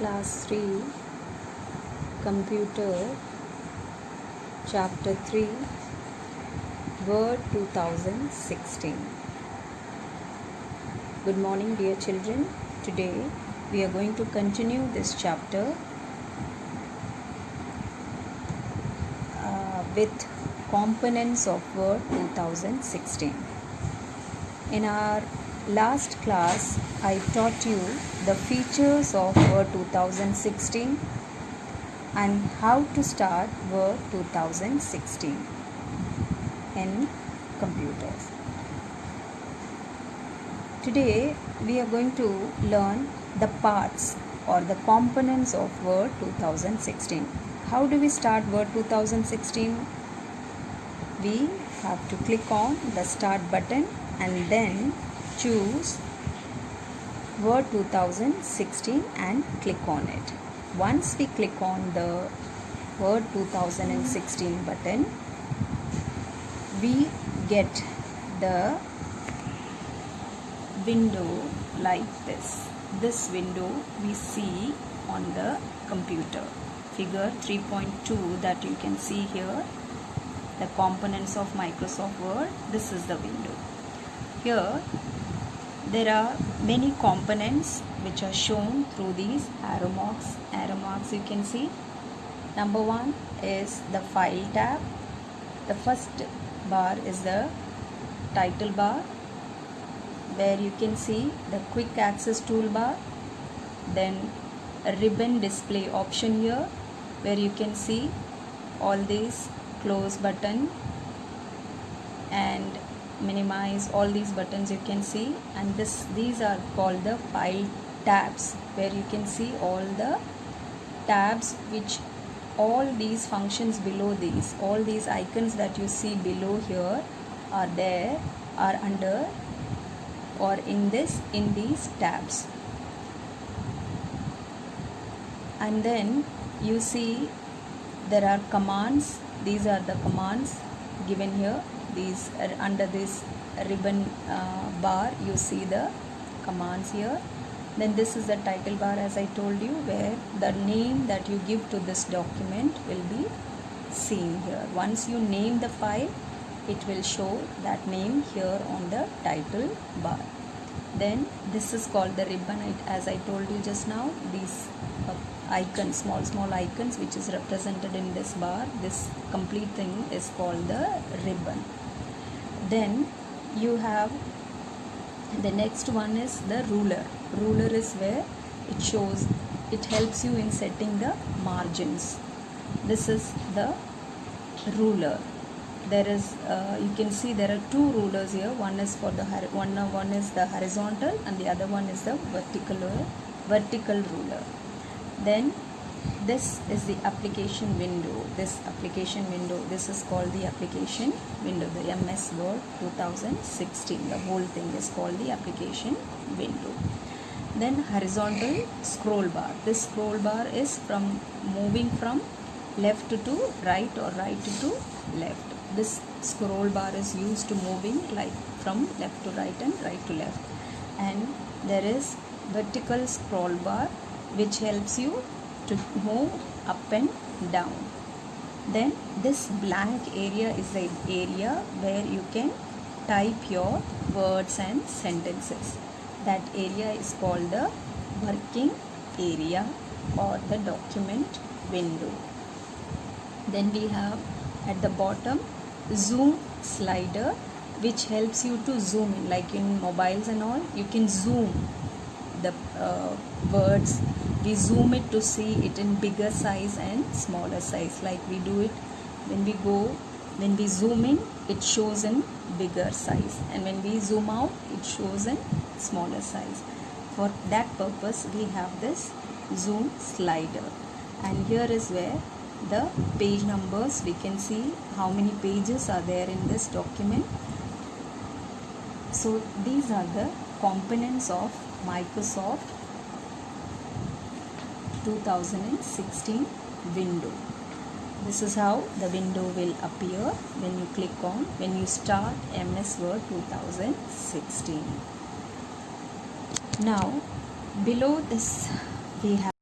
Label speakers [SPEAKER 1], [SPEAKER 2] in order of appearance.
[SPEAKER 1] Class 3 Computer Chapter 3 Word 2016. Good morning, dear children. Today we are going to continue this chapter with components of Word 2016. In our last class, I taught you the features of Word 2016 and how to start Word 2016 in computers. Today, we are going to learn the parts or the components of Word 2016. How do we start Word 2016? We have to click on the Start button and then choose Word 2016 and click on it. Once we click on the Word 2016 button, we get the window like this. This window we see on the computer. Figure 3.2 that you can see here, the components of Microsoft Word. This is the window. Here there are many components which are shown through these arrow marks. Arrow marks you can see. Number one is the File tab. The first bar is the title bar, where you can see the quick access toolbar. Then a ribbon display option here, where you can see all these close button and minimize, all these buttons you can see, and these are called the file tabs, where you can see all the tabs, which all these functions below these, all these icons that you see below here are there, are under or in these tabs. And then you see there are commands. These are the commands given here. These are under this ribbon bar, you see the commands here. Then this is the title bar, as I told you, where the name that you give to this document will be seen here. Once you name the file, it will show that name here on the title bar. Then this is called the ribbon, as I told you just now. These icons, small icons, which is represented in this bar, this complete thing is called the ribbon. Then you have the next one is the ruler. Ruler is where it shows, it helps you in setting the margins. This is the ruler. There is you can see there are two rulers here. One is for the one is the horizontal and the other one is the vertical ruler. Then this is the application window. This application window, this is called the application window, the MS Word 2016. The whole thing is called the application window. Then horizontal scroll bar. This scroll bar is from moving from left to right or right to left. This scroll bar is used to moving like from left to right and right to left. And there is vertical scroll bar, which helps you to move up and down. Then this blank area is the area where you can type your words and sentences. That area is called the working area or the document window. Then we have at the bottom zoom slider, which helps you to zoom in, like in mobiles and all, you can zoom the words. We zoom it to see it in bigger size and smaller size, like we do it when we zoom in, it shows in bigger size, and when we zoom out, it shows in smaller size. For that purpose we have this zoom slider. And here is where the page numbers, we can see how many pages are there in this document. So these are the components of Microsoft 2016 window. This is how the window will appear when you start MS Word 2016. Now below this we have